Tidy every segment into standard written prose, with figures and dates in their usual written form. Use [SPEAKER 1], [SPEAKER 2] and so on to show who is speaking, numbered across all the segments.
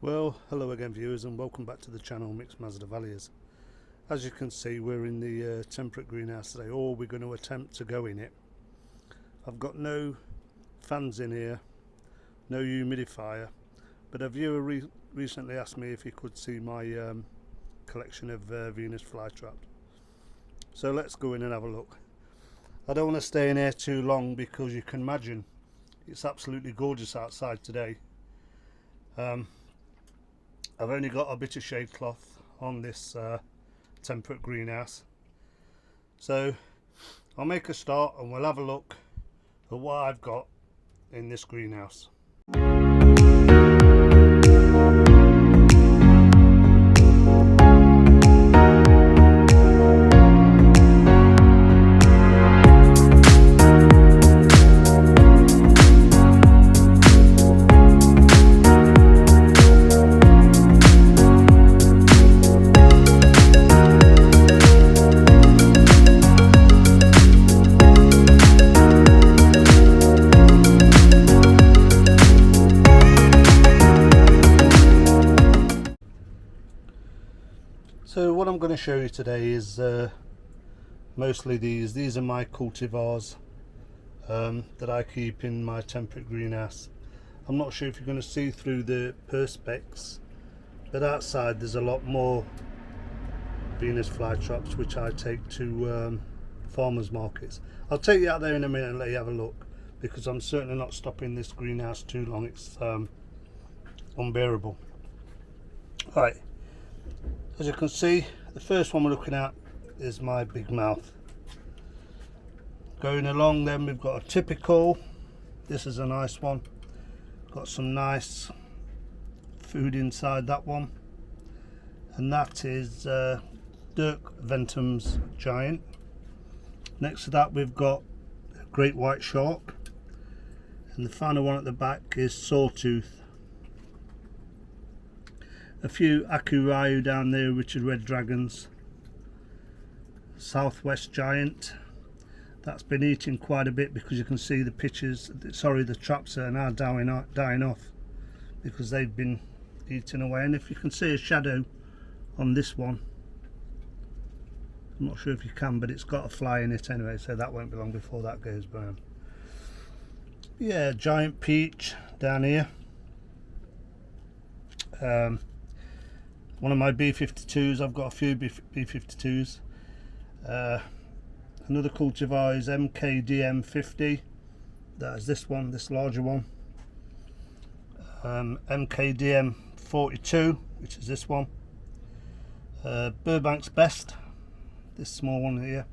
[SPEAKER 1] Well, hello again viewers, and welcome back to the channel Mixed Mazda Values. As you can see, we're in the temperate greenhouse today, or we're going to attempt to go in it. I've got no fans in here, no humidifier, but a viewer recently asked me if he could see my collection of Venus flytraps. So let's go in and have a look. I don't want to stay in here too long because you can imagine it's absolutely gorgeous outside today. I've only got a bit of shade cloth on this temperate greenhouse, so I'll make a start and we'll have a look at what I've got in this greenhouse. So what I'm going to show you today is mostly these are my cultivars that I keep in my temperate greenhouse. I'm not sure if you're going to see through the perspex, but outside there's a lot more Venus flytraps which I take to farmers markets. I'll take you out there in a minute and let you have a look, because I'm certainly not stopping this greenhouse too long. It's unbearable. Right. As you can see, the first one we're looking at is my big mouth. Going along, then we've got a typical. This is a nice one. Got some nice food inside that one, and that is Dirk Ventum's Giant. Next to that we've got a great white shark, and the final one at the back is Sawtooth. A few Akuryu down there, which are red dragons. Southwest Giant, that's been eating quite a bit because you can see the pictures, sorry, the traps are now dying off because they've been eaten away. And if you can see a shadow on this one, I'm not sure if you can, but it's got a fly in it anyway, so that won't be long before that goes brown. Yeah, Giant Peach down here. One of my B52s, I've got a few B52s. Another cultivar is MKDM50. That is this one, this larger one. MKDM42, which is this one. Burbank's Best, this small one here.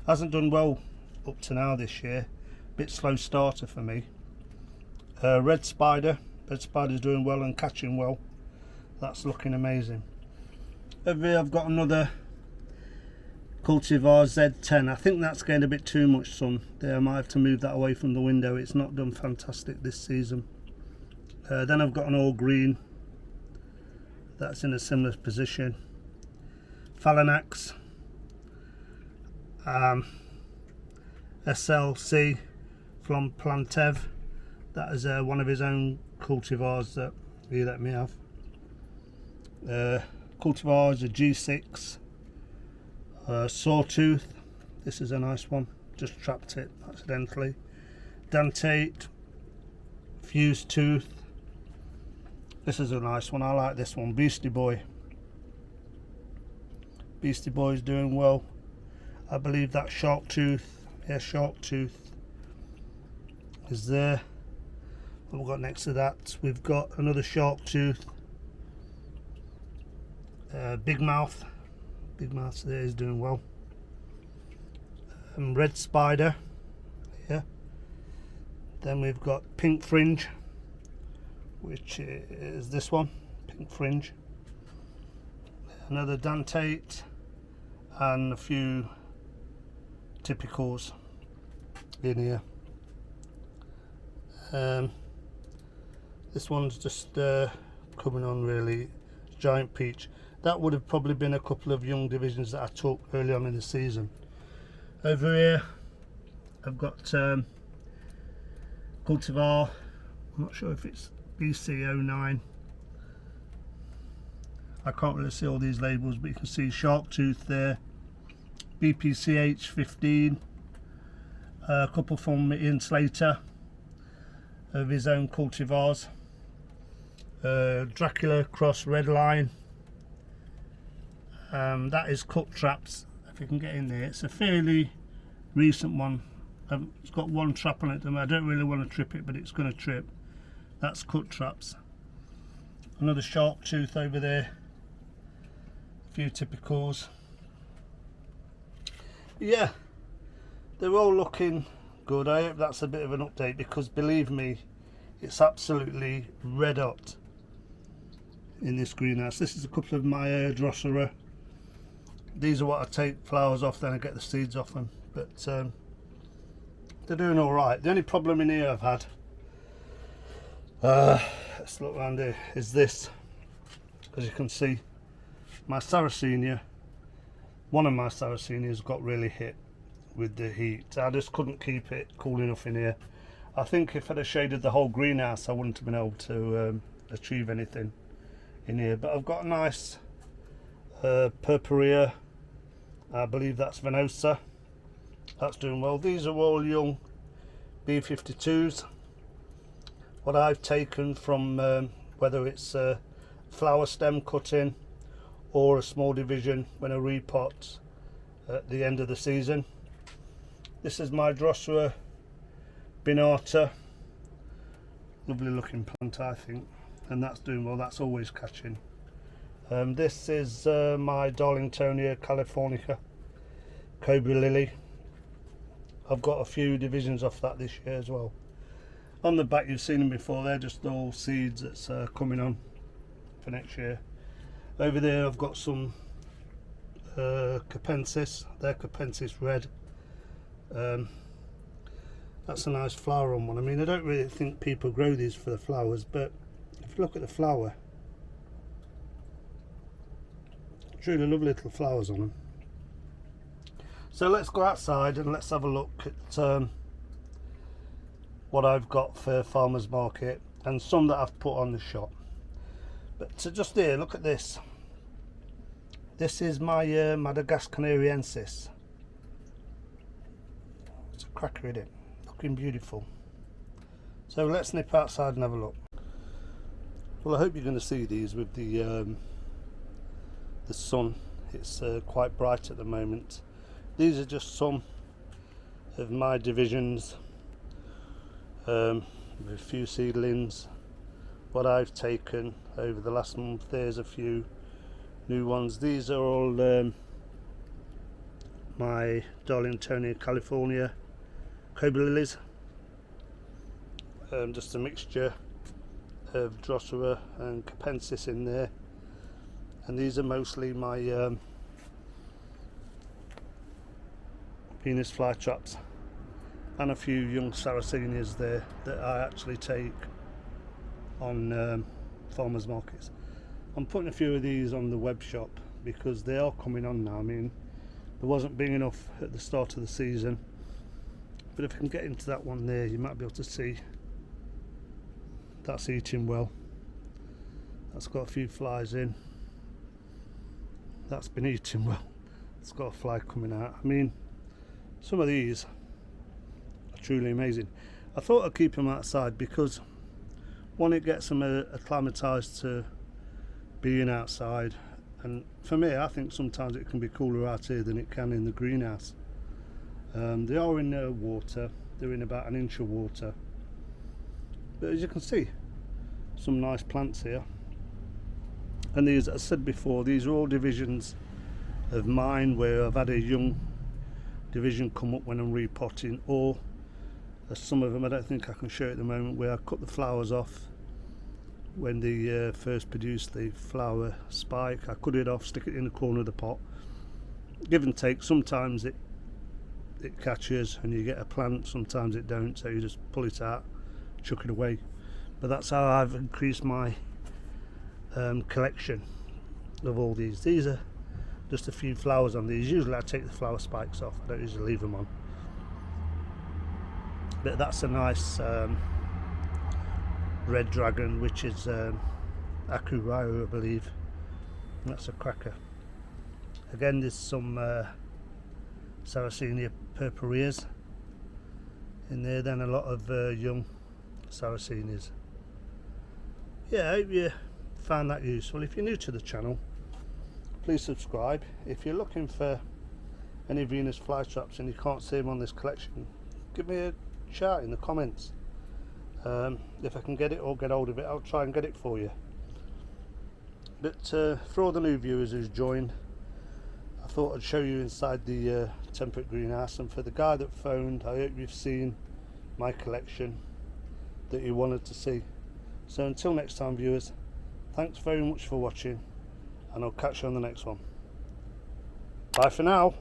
[SPEAKER 1] Hasn't done well up to now this year. Bit slow starter for me. Red Spider's doing well and catching well. That's looking amazing. Over here I've got another cultivar Z10. I think that's getting a bit too much sun there. I might have to move that away from the window. It's not done fantastic this season. Then I've got an all green that's in a similar position. Phalanax, SLC from Plantev. That is one of his own cultivars that he let me have. Cultivars, a G6, Sawtooth. This is a nice one, just trapped it accidentally. Dentate, Fused Tooth. This is a nice one, I like this one. Beastie Boy. Beastie Boy is doing well. I believe that Shark Tooth, yeah, Shark Tooth is there. What we've got next to that, we've got another Shark Tooth. Big Mouth there is doing well. Red Spider, yeah. Then we've got Pink Fringe, which is this one, Pink Fringe. Another Dentate, and a few typicals in here. This one's just coming on really. Giant Peach. That would have probably been a couple of young divisions that I took early on in the season. Over here I've got cultivar, I'm not sure if it's BC09, I can't really see all these labels, but you can see shark tooth there, BPCH 15, a couple from Ian Slater of his own cultivars, Dracula cross red line, that is cut traps, if you can get in there. It's a fairly recent one. It's got one trap on it. I don't really want to trip it, but it's going to trip. That's cut traps. Another shark tooth over there, a few typicals. Yeah, they're all looking good. I hope that's a bit of an update, because believe me, it's absolutely red hot in this greenhouse. This is a couple of my Drosera. These are what I take flowers off, then I get the seeds off them, but they're doing all right. The only problem in here I've had, let's look around here, is this. As you can see, my Sarracenia, one of my Sarracenias got really hit with the heat. I just couldn't keep it cool enough in here. I think if I'd have shaded the whole greenhouse, I wouldn't have been able to achieve anything in here. But I've got a nice Purpurea, I believe that's Venosa. That's doing well. These are all young B52s. What I've taken from whether it's a flower stem cutting or a small division when I repot at the end of the season. This is my Drosera Binata, lovely looking plant I think, and that's doing well. That's always catching. This is my Darlingtonia californica Cobra Lily. I've got a few divisions off that this year as well. On the back you've seen them before, they're just all seeds that's coming on for next year. Over there I've got some Capensis, they're Capensis red. That's a nice flower on one. I mean, I don't really think people grow these for the flowers, but if you look at the flower, it's really lovely little flowers on them. So let's go outside and let's have a look at what I've got for farmers market and some that I've put on the shop. But to just here, look at this. This is my Madagascariensis. It's a cracker, isn't it? Looking beautiful. So let's nip outside and have a look. Well, I hope you're going to see these with the sun. It's quite bright at the moment. These are just some of my divisions, with a few seedlings. What I've taken over the last month, there's a few new ones. These are all my Darlingtonia California Cobra Lilies. Just a mixture of Drosera and Capensis in there. And these are mostly my Venus flytraps and a few young Sarracenias there that I actually take on farmers markets. I'm putting a few of these on the web shop because they are coming on now. I mean, there wasn't big enough at the start of the season, but if you can get into that one there, you might be able to see that's eating well. That's got a few flies in. That's been eating well. It's got a fly coming out. I mean, some of these are truly amazing. I thought I'd keep them outside because one, it gets them acclimatized to being outside, and for me, I think sometimes it can be cooler out here than it can in the greenhouse. They are in water. They're in about an inch of water, but as you can see, some nice plants here. And these, as I said before, these are all divisions of mine where I've had a young division come up when I'm repotting, or some of them I don't think I can show at the moment, where I cut the flowers off when they first produced the flower spike. I cut it off, stick it in the corner of the pot, give and take. Sometimes it catches and you get a plant, sometimes it don't, so you just pull it out, chuck it away. But that's how I've increased my collection of all these. These are just a few flowers on these. Usually I take the flower spikes off, I don't usually leave them on. But that's a nice red dragon, which is Akurayo, I believe. That's a cracker. Again, there's some Sarracenia purpureas in there, then a lot of young Sarracenias. Yeah, I hope you found that useful. If you're new to the channel, please subscribe. If you're looking for any Venus flytraps and you can't see them on this collection, give me a shout in the comments. If I can get it or get hold of it, I'll try and get it for you. But for all the new viewers who's joined, I thought I'd show you inside the temperate greenhouse, and for the guy that phoned, I hope you've seen my collection that you wanted to see. So until next time, viewers, thanks very much for watching, and I'll catch you on the next one. Bye for now.